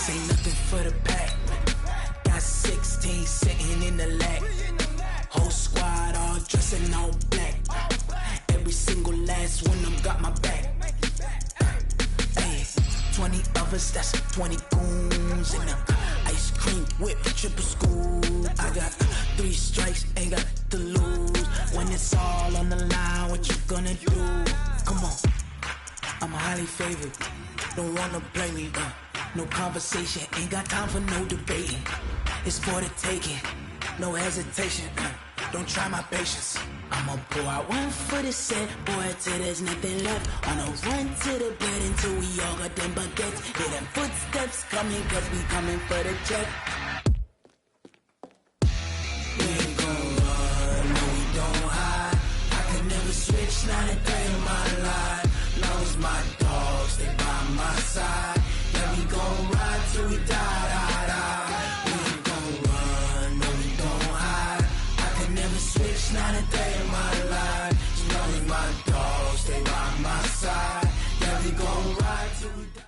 This ain't nothing for the pack. Got 16 sitting in the lag. Whole squad all dressing all black. Every single last one of them got my back. Hey, 20 of us, that's 20 goons in the ice cream whip, triple scoop. I got 3 strikes, ain't got to lose. When it's all on the line, what you gonna do? Come on, I'm highly favored. Don't wanna play me, no conversation, ain't got time for no debating. It's for the taking, no hesitation. Don't try my patience. I'ma pour out one for the set, boy, till there's nothing left. On a run to the bed until we all got them baguettes. Hear them footsteps coming, cause we coming for the check. We ain't gon' run, no we don't hide. I could never switch, not a day in my life. Long as my dogs stay by my side. Yeah, we gon' ride till we die, die, die. We ain't gon' run, no we don't hide. I could never switch, not a day in my life. As long as my dogs stay by my side. Yeah, we gon' ride till we die.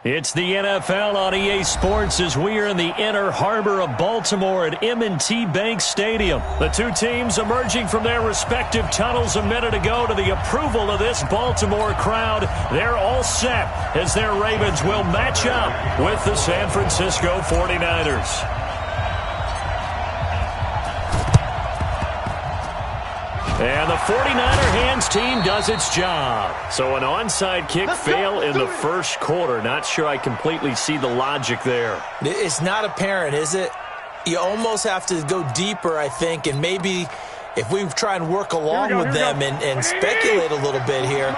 It's the NFL on EA Sports as we are in the inner harbor of Baltimore at M&T Bank Stadium. The two teams emerging from their respective tunnels a minute ago to the approval of this Baltimore crowd. They're all set as their Ravens will match up with the San Francisco 49ers. And the 49er hands team does its job. So an onside kick fail in the first quarter. Not sure I completely see the logic there. It's not apparent, is it? You almost have to go deeper, I think, and maybe if we try and work along with them and speculate a little bit here,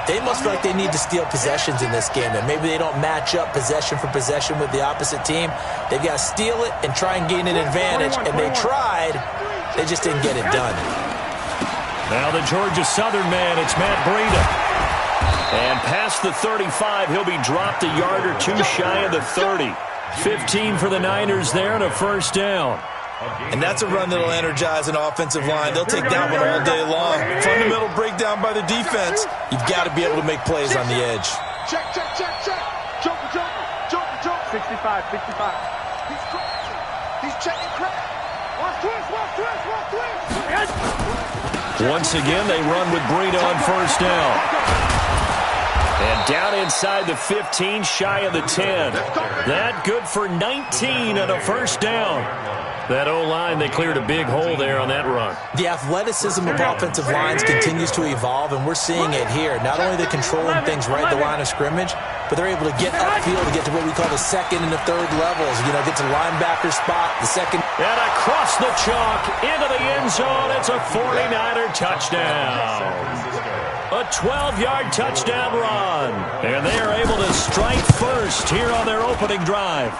they must feel like they need to steal possessions in this game. And maybe they don't match up possession for possession with the opposite team. They've got to steal it and try and gain an advantage. And they tried. They just didn't get it done. Now the Georgia Southern man, it's Matt Breida. And past the 35, he'll be dropped a yard or two shy of the 30. 15 for the Niners there and a first down. And that's a run that'll energize an offensive line. They'll take that one all day long. Fundamental breakdown by the defense. You've got to be able to make plays on the edge. Check. Joker. 65. He's checking crack. Watch twist. Once again, they run with Breida on first down. And down inside the 15, shy of the 10. That good for 19 and a first down. That O-line, they cleared a big hole there on that run. The athleticism of offensive lines continues to evolve, and we're seeing it here. Not only are they controlling things right at the line of scrimmage, but they're able to get upfield to get to what we call the second and the third levels. Get to linebacker spot, the second. And across the chalk, into the end zone, it's a 49er touchdown. A 12-yard touchdown run. And they are able to strike first here on their opening drive.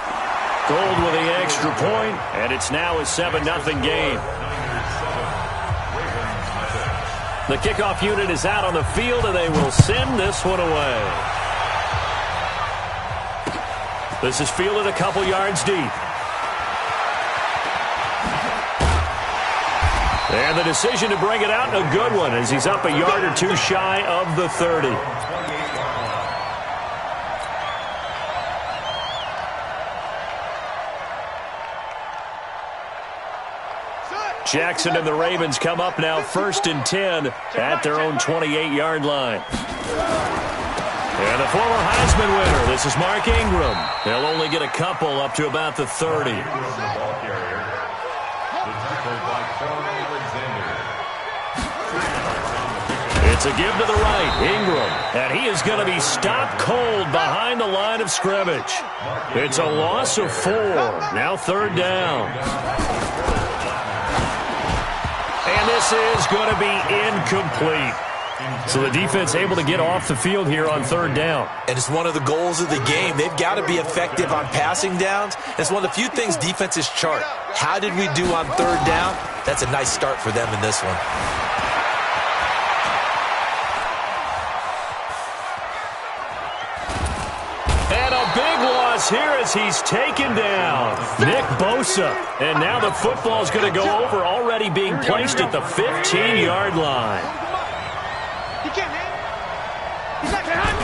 Gold with the extra point, and it's now a 7-0 game. The kickoff unit is out on the field, and they will send this one away. This is fielded a couple yards deep. And the decision to bring it out, a good one, as he's up a yard or two shy of the 30. Jackson and the Ravens come up now 1st and 10 at their own 28-yard line. And the former Heisman winner, this is Mark Ingram. They'll only get a couple up to about the 30. It's a give to the right, Ingram. And he is going to be stopped cold behind the line of scrimmage. It's a loss of 4. Now 3rd down. And this is going to be incomplete. So the defense able to get off the field here on 3rd down. And it's one of the goals of the game. They've got to be effective on passing downs. It's one of the few things defenses chart. How did we do on 3rd down? That's a nice start for them in this one. And a big loss here as he's taken down. Nick Bosa. And now the football is going to go over, already being placed at the 15-yard line. He can't hang. He's not going to hang.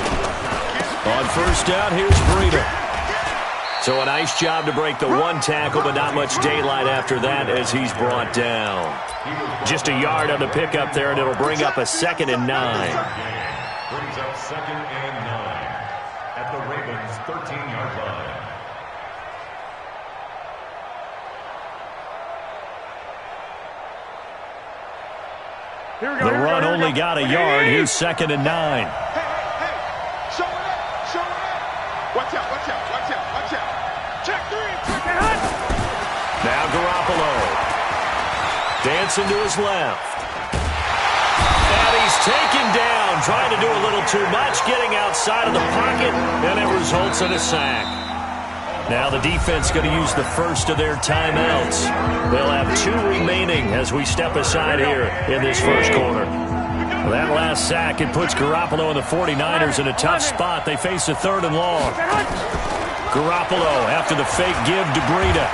On first down. Here's Breida. So a nice job to break the one tackle, but not much daylight after that as he's brought down. Just a yard on the pickup there, and it'll bring up a 2nd and 9. Brings up 2nd and 9 at the Ravens' 13-yard line. The run only got a yard. Here's 2nd and 9. Hey, show it up, show it up. Watch out, watch out, watch out, watch out. Check 3, check it out. Now Garoppolo. Dancing to his left. And he's taken down, trying to do a little too much, getting outside of the pocket, and it results in a sack. Now the defense going to use the first of their timeouts. They'll have 2 remaining as we step aside here in this first quarter. That last sack, it puts Garoppolo and the 49ers in a tough spot. They face a 3rd and long. Garoppolo after the fake give to Breida.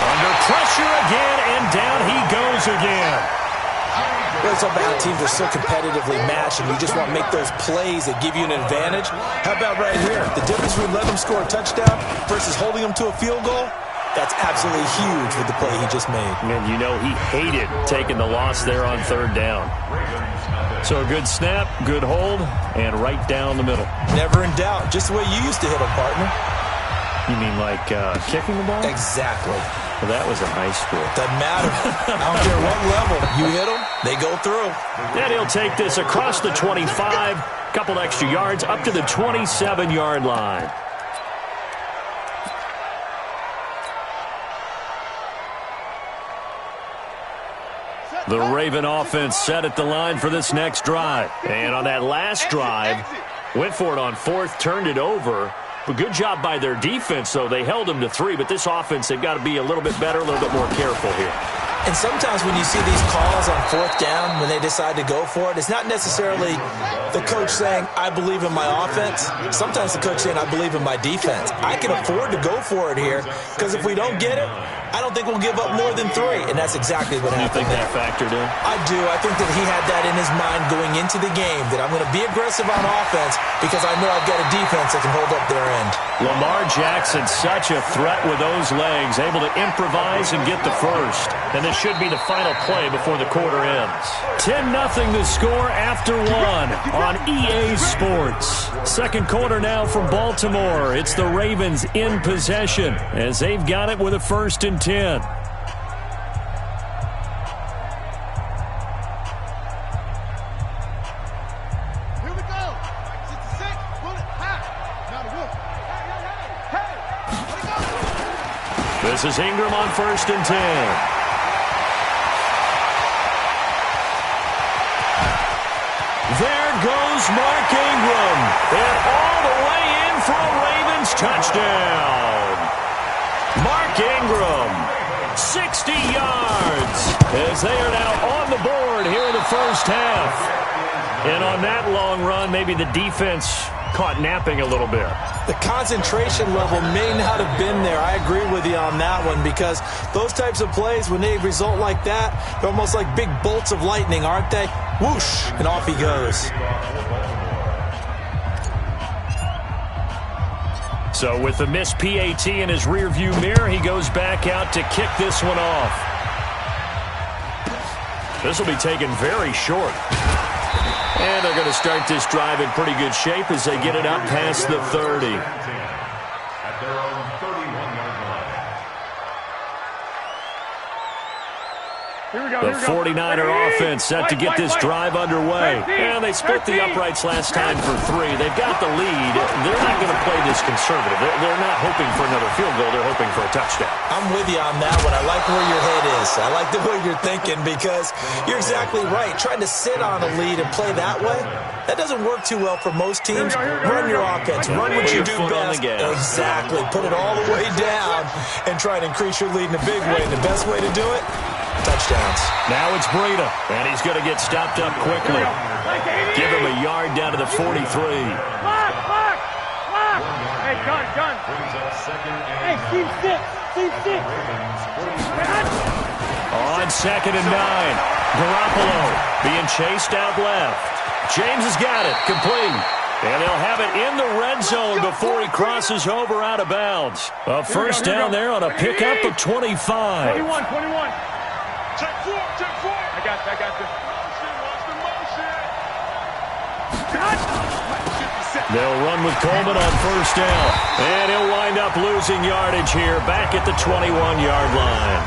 Under pressure again, and down he goes again. Well, so bad teams are so competitively matched, and you just want to make those plays that give you an advantage. How about right here? The difference between letting them score a touchdown versus holding them to a field goal, that's absolutely huge with the play he just made. And you know he hated taking the loss there on 3rd down. So a good snap, good hold, and right down the middle. Never in doubt. Just the way you used to hit them, partner. You mean like kicking the ball? Exactly. Well, that was in high school. Doesn't matter. I don't care what level. You hit them, they go through. And he'll take this across the 25, couple extra yards, up to the 27-yard line. The Raven offense set at the line for this next drive. And on that last drive, went for it on 4th, turned it over. But good job by their defense, though. They held them to 3, but this offense, they've got to be a little bit better, a little bit more careful here. And sometimes when you see these calls on 4th down, when they decide to go for it, it's not necessarily the coach saying, I believe in my offense. Sometimes the coach saying, I believe in my defense. I can afford to go for it here, because if we don't get it, I don't think we'll give up more than 3, and that's exactly what happened. You think that factored in? I do. I think that he had that in his mind going into the game, that I'm going to be aggressive on offense because I know I've got a defense that can hold up their end. Lamar Jackson, such a threat with those legs, able to improvise and get the first. And this should be the final play before the quarter ends. 10-0 the score after 1 on EA Sports. Second quarter now from Baltimore. It's the Ravens in possession as they've got it with a 1st and 10. Here we go. 66, bullet, half. Now the wolf. Hey. This is Ingram on 1st and 10. There goes Mark Ingram. And all the way in for a Ravens touchdown. Mark Ingram, 60 yards, as they are now on the board here in the first half. And on that long run, maybe the defense caught napping a little bit. The concentration level may not have been there. I agree with you on that one, because those types of plays, when they result like that, they're almost like big bolts of lightning, aren't they? Whoosh, and off he goes. So with the missed PAT in his rearview mirror, he goes back out to kick this one off. This will be taken very short. And they're going to start this drive in pretty good shape as they get it up past the 30. At their own 31-yard line. The 49er offense set to get this drive underway. And they split the uprights last time for 3. They've got the lead. They're not going to play this conservative. They're not hoping for another field goal. They're hoping for a touchdown. I'm with you on that one. I like where your head is. I like the way you're thinking, because you're exactly right. Trying to sit on a lead and play that way, that doesn't work too well for most teams. Run your offense. Run what you do best. Exactly. Put it all the way down and try to increase your lead in a big way. And the best way to do it, touchdowns. Now it's Breida, and he's going to get stopped up quickly. Give him a yard down to the 43. Lock. Hey, John. Hey, team 6. On 2nd and 9. Garoppolo being chased out left. James has got it. Complete. And they'll have it in the red zone before he crosses over out of bounds. A first down there on a pickup of 25. 21. Check four. I got this. They'll run with Coleman on first down. And he'll wind up losing yardage here back at the 21-yard line.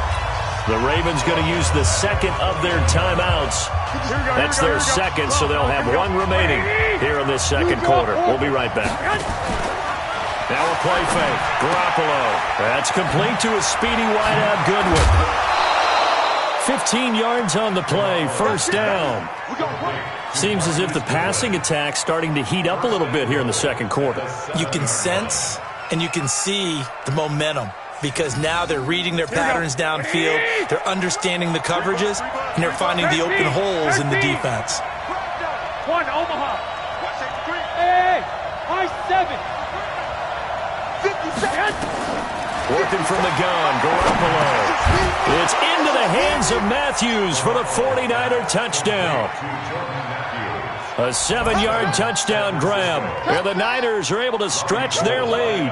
The Ravens going to use the second of their timeouts. That's their second, so they'll have one remaining here in this second quarter. We'll be right back. Now a play fake. Garoppolo. That's complete to a speedy wideout Goodwin. 15 yards on the play. First down. Seems as if the passing attack's starting to heat up a little bit here in the second quarter. You can sense and you can see the momentum, because now they're reading their patterns downfield, they're understanding the coverages, and they're finding the open holes in the defense. One, Omaha. Hey, I-7. 50 seconds. Working from the gun, Garoppolo. It's into the hands of Matthews for the 49er touchdown. A 7-yard touchdown grab. And the Niners are able to stretch their lead.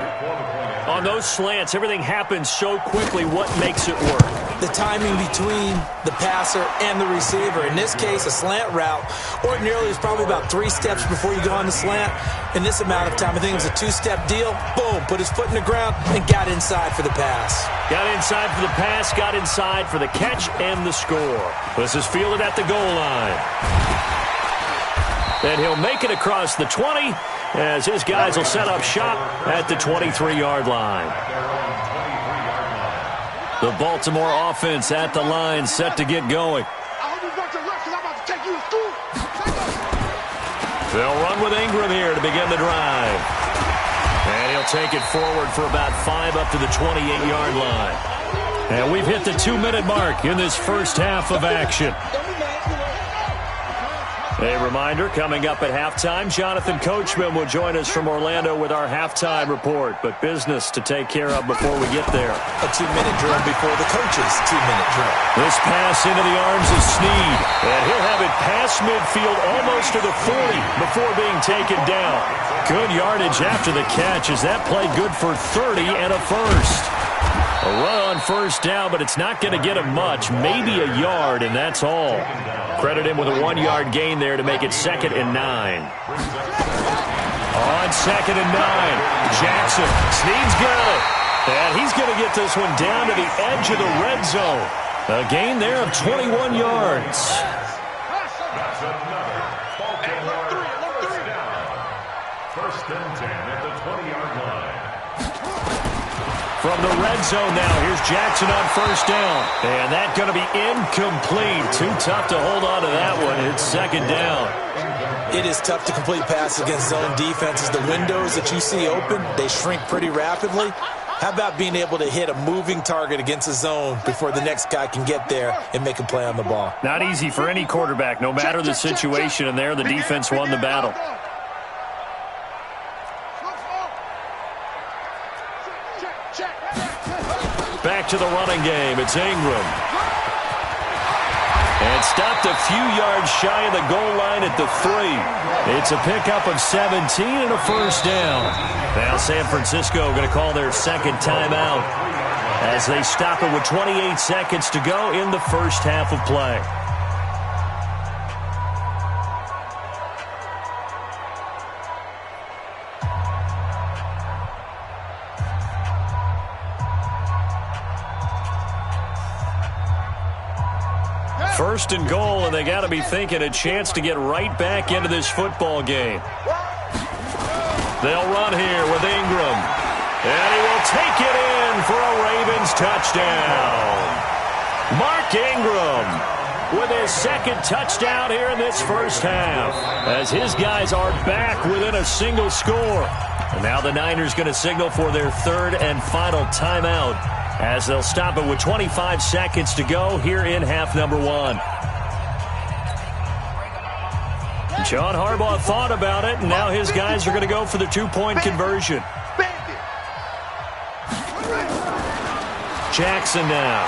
On those slants, everything happens so quickly. What makes it work? The timing between the passer and the receiver. In this case, a slant route ordinarily is probably about 3 steps before you go on the slant. In this amount of time, I think it was a 2-step deal. Boom, put his foot in the ground and got inside for the pass. Got inside for the pass, got inside for the catch and the score. This is fielded at the goal line. And he'll make it across the 20 as his guys will set up shop at the 23-yard line. The Baltimore offense at the line, set to get going. They'll run with Ingram here to begin the drive. And he'll take it forward for about 5 up to the 28-yard line. And we've hit the 2-minute mark in this first half of action. A reminder, coming up at halftime, Jonathan Coachman will join us from Orlando with our halftime report. But business to take care of before we get there. A 2-minute drill before the coach's 2-minute drill. This pass into the arms of Snead. And he'll have it past midfield almost to the 40 before being taken down. Good yardage after the catch. Is that play good for 30 and a first? A run on first down, but it's not going to get him much. Maybe a yard, and that's all. Credit him with a 1-yard gain there to make it 2nd and 9. On 2nd and 9, Jackson. Snead's got it. And he's going to get this one down to the edge of the red zone. A gain there of 21 yards. That's another Baltimore first down. First and 10 at the 20-yard line. From the red zone now, here's Jackson on first down. And that's going to be incomplete. Too tough to hold on to that one. It's 2nd down. It is tough to complete passes against zone defenses. The windows that you see open, they shrink pretty rapidly. How about being able to hit a moving target against a zone before the next guy can get there and make a play on the ball? Not easy for any quarterback, no matter the situation. And there, the defense won the battle. Back to the running game. It's Ingram. And stopped a few yards shy of the goal line at the 3. It's a pickup of 17 and a first down. Now San Francisco going to call their 2nd timeout as they stop it with 28 seconds to go in the first half of play. First and goal, and they got to be thinking a chance to get right back into this football game. They'll run here with Ingram. And he will take it in for a Ravens touchdown. Mark Ingram with his 2nd touchdown here in this first half, as his guys are back within a single score. And now the Niners going to signal for their 3rd and final timeout, as they'll stop it with 25 seconds to go here in half number 1. John Harbaugh thought about it, and now his guys are going to go for the 2-point conversion. Jackson now.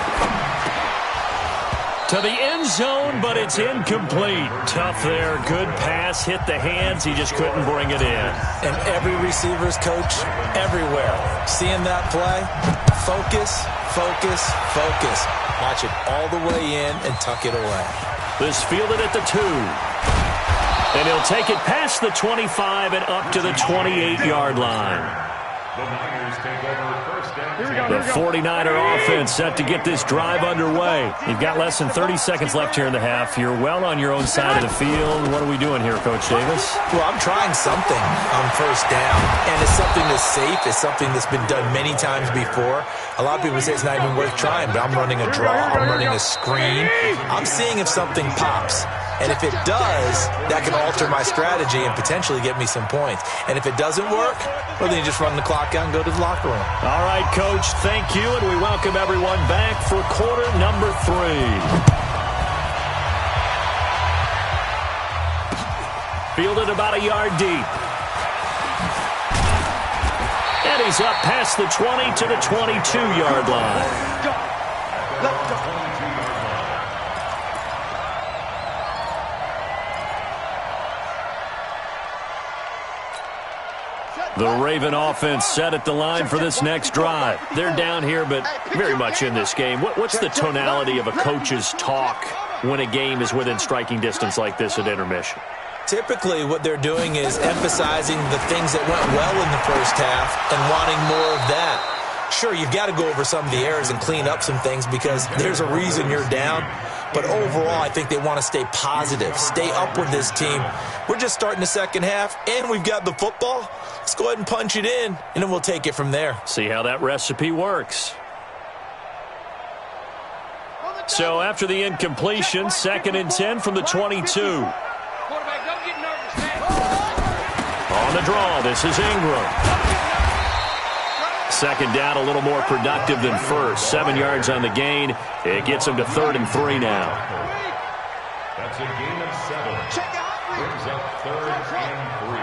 To the end zone, but it's incomplete. Tough there. Good pass. Hit the hands. He just couldn't bring it in. And every receiver's coach everywhere. Seeing that play, focus, focus, focus. Watch it all the way in and tuck it away. This fielded at the 2. And he'll take it past the 25 and up to the 28-yard line. The Niners take over first down. The 49er offense set to get this drive underway. You've got less than 30 seconds left here in the half. You're well on your own side of the field. What are we doing here, Coach Davis? Well, I'm trying something on first down, and it's something that's safe. It's something that's been done many times before. A lot of people say it's not even worth trying, but I'm running a draw. I'm running a screen. I'm seeing if something pops. And if it does, that can alter my strategy and potentially get me some points. And if it doesn't work, well, then you just run the clock out and go to the locker room. All right, Coach, thank you, and we welcome everyone back for quarter number 3. Fielded about a yard deep. And he's up past the 20 to the 22-yard line. Let's go. The Raven offense set at the line for this next drive. They're down here, but very much in this game. What's the tonality of a coach's talk when a game is within striking distance like this at intermission? Typically, what they're doing is emphasizing the things that went well in the first half and wanting more of that. Sure, you've got to go over some of the errors and clean up some things because there's a reason you're down. But overall, I think they want to stay positive, stay up with this team. We're just starting the second half, and we've got the football. Let's go ahead and punch it in, and then we'll take it from there. See how that recipe works. So after the incompletion, 2nd and 10 from the 22. On the draw, this is Ingram. Second down, a little more productive than first. 7 yards on the gain. It gets him to 3rd and 3 now. That's a gain of 7. Brings up 3rd and 3.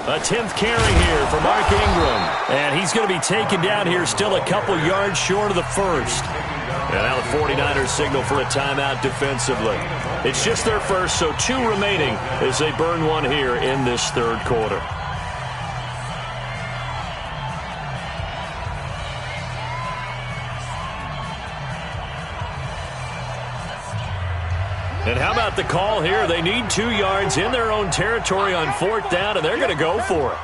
A 10th carry here for Mark Ingram. And he's going to be taken down here still a couple yards short of the first. And now the 49ers signal for a timeout defensively. It's just their first, so 2 remaining as they burn one here in this third quarter. And how about the call here? They need 2 yards in their own territory on 4th down, and they're going to go for it.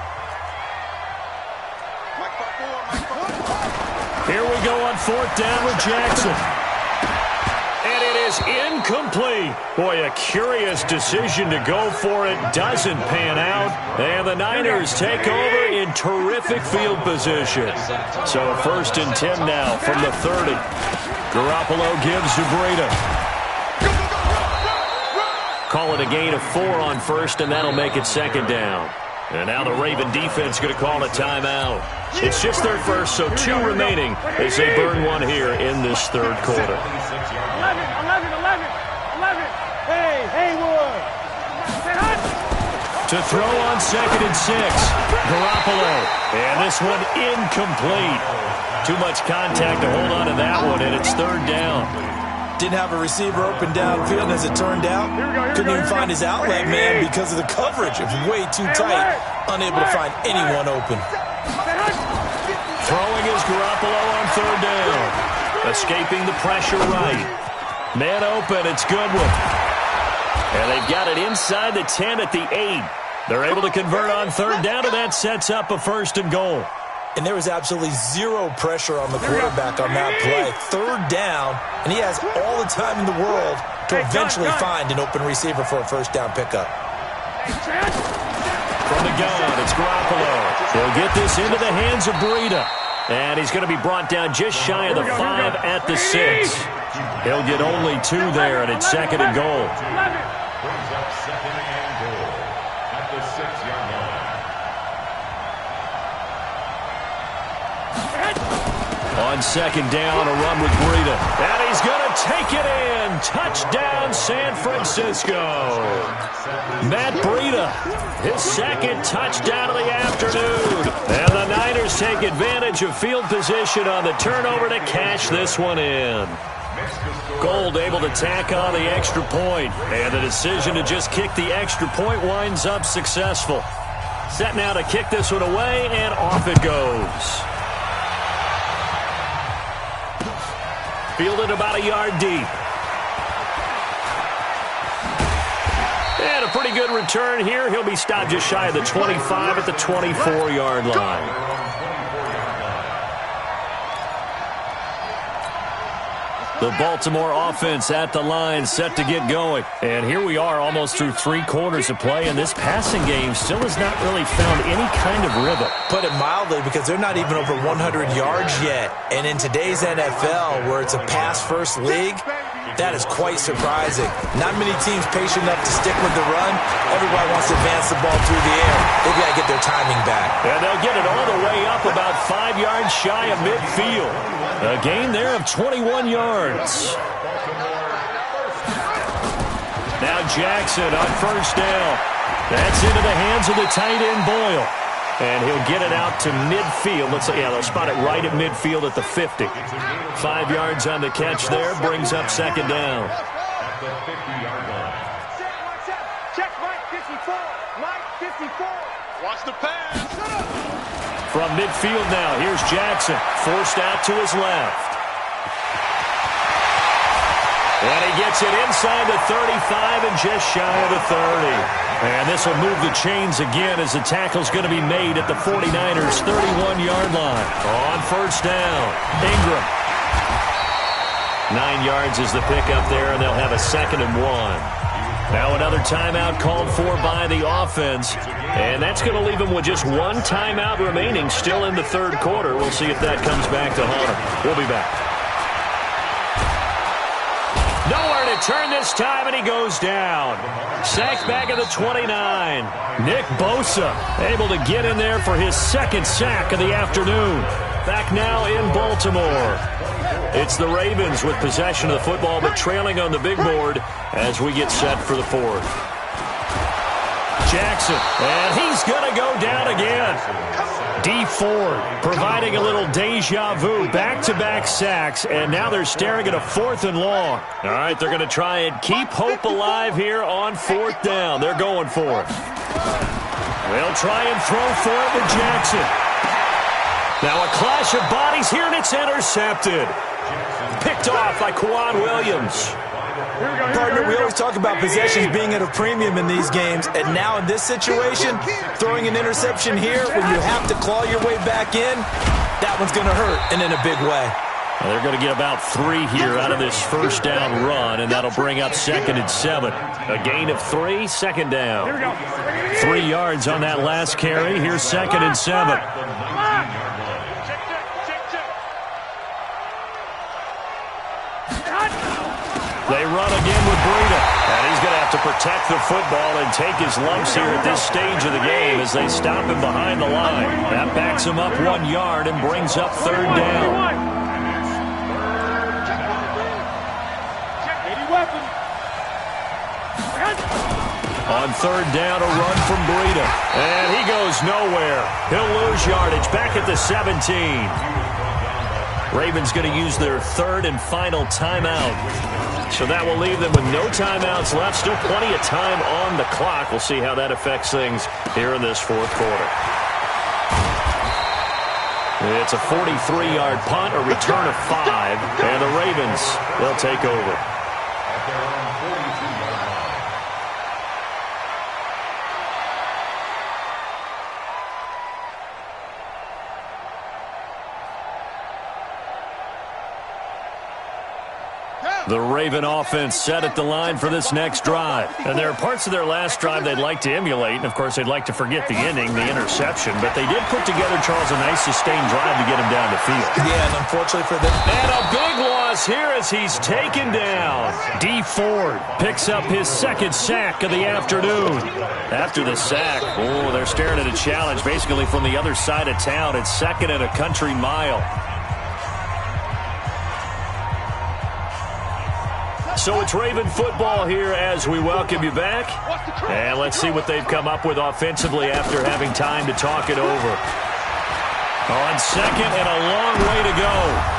Here we go on 4th down with Jackson. And it is incomplete. Boy, a curious decision to go for it. Doesn't pan out. And the Niners take over in terrific field position. So 1st and 10 now from the 30. Garoppolo gives to Breida. Call it a gain of 4 on 1st, and that'll make it 2nd down. And now the Raven defense going to call a timeout. It's just their first, so 2 remaining as they burn one here in this third quarter. 11. Hey, Haywood. To throw on 2nd and 6. Garoppolo. And this one incomplete. Too much contact to hold on to that one, and it's 3rd down. Didn't have a receiver open downfield, as it turned out. Couldn't even find his outlet man because of the coverage. It was way too tight. Unable to find anyone open. Throwing is Garoppolo on 3rd down. Escaping the pressure right. Man open, it's Goodwin. And they've got it inside the 10 at the 8. They're able to convert on 3rd down, and that sets up a 1st and goal. And there was absolutely zero pressure on the quarterback on that play. 3rd down, and he has all the time in the world to eventually find an open receiver for a 1st down pickup. From the gun, it's Garoppolo. He'll get this into the hands of Breida. And he's going to be brought down just shy of the 5 at the 6. He'll get only 2 there, and it's 2nd and goal. Brings up 2nd and goal at the 6-yard line. On second down, a run with Breida. And he's going to take it in. Touchdown, San Francisco. Matt Breida, his second touchdown of the afternoon. And the Niners take advantage of field position on the turnover to cash this one in. Gold able to tack on the extra point. And the decision to just kick the extra point winds up successful. Set now to kick this one away, and off it goes. Fielded about a yard deep. And a pretty good return here. He'll be stopped just shy of the 25 at the 24-yard line. The Baltimore offense at the line, set to get going. And here we are almost through 3 quarters of play, and this passing game still has not really found any kind of rhythm. Put it mildly, because they're not even over 100 yards yet. And in today's NFL, where it's a pass-first league, that is quite surprising. Not many teams patient enough to stick with the run. Everybody wants to advance the ball through the air. They've got to get their timing back. And they'll get it all the way up about 5 yards shy of midfield. A gain there of 21 yards. Now Jackson on first down. That's into the hands of the tight end Boyle. And he'll get it out to midfield. They'll spot it right at midfield at the 50. 5 yards on the catch there. Brings up second down. At the 50-yard line. Check Mike 54. Mike 54. Watch the pass. From midfield now, here's Jackson. Forced out to his left. And he gets it inside the 35 and just shy of the 30. And this will move the chains again as the tackle's going to be made at the 49ers' 31-yard line. On first down, Ingram. 9 yards is the pickup there, and they'll have a 2nd and 1. Now another timeout called for by the offense. And that's going to leave them with just 1 timeout remaining still in the 3rd quarter. We'll see if that comes back to haunt them. We'll be back. Nowhere to turn this time, and he goes down. Sacked back at the 29. Nick Bosa able to get in there for his 2nd sack of the afternoon. Back now in Baltimore. It's the Ravens with possession of the football, but trailing on the big board as we get set for the 4th. Jackson, and he's going to go down again. D Ford providing a little deja vu, back-to-back sacks, and now they're staring at a 4th and long. All right, they're going to try and keep hope alive here on 4th down. They're going for it. They'll try and throw for it with Jackson. Now a clash of bodies here, and it's intercepted. Picked off by Kwan Williams. Partner, we always talk about possessions being at a premium in these games, and now in this situation, throwing an interception here when you have to claw your way back in, that one's going to hurt, and in a big way. Well, they're going to get about 3 here out of this first down run, and that'll bring up 2nd and 7. A gain of 3, 2nd down. 3 yards on that last carry. Here's 2nd and 7. They run again with Breida. And he's going to have to protect the football and take his lumps here at this stage of the game as they stop him behind the line. That backs him up 1 yard and brings up 3rd down. On 3rd down, a run from Breida. And he goes nowhere. He'll lose yardage back at the 17. Ravens going to use their 3rd and final timeout. So that will leave them with no timeouts left. Still plenty of time on the clock. We'll see how that affects things here in this 4th quarter. It's a 43-yard punt, a return of 5, and the Ravens, they'll take over. The Raven offense set at the line for this next drive. And there are parts of their last drive they'd like to emulate. And, of course, they'd like to forget the ending, the interception. But they did put together, Charles, a nice sustained drive to get him down the field. Yeah, and unfortunately for them. And a big loss here as he's taken down. D Ford picks up his 2nd sack of the afternoon. After the sack, they're staring at a challenge basically from the other side of town. It's 2nd and a country mile. So it's Raven football here as we welcome you back. And let's see what they've come up with offensively after having time to talk it over. On second and a long way to go.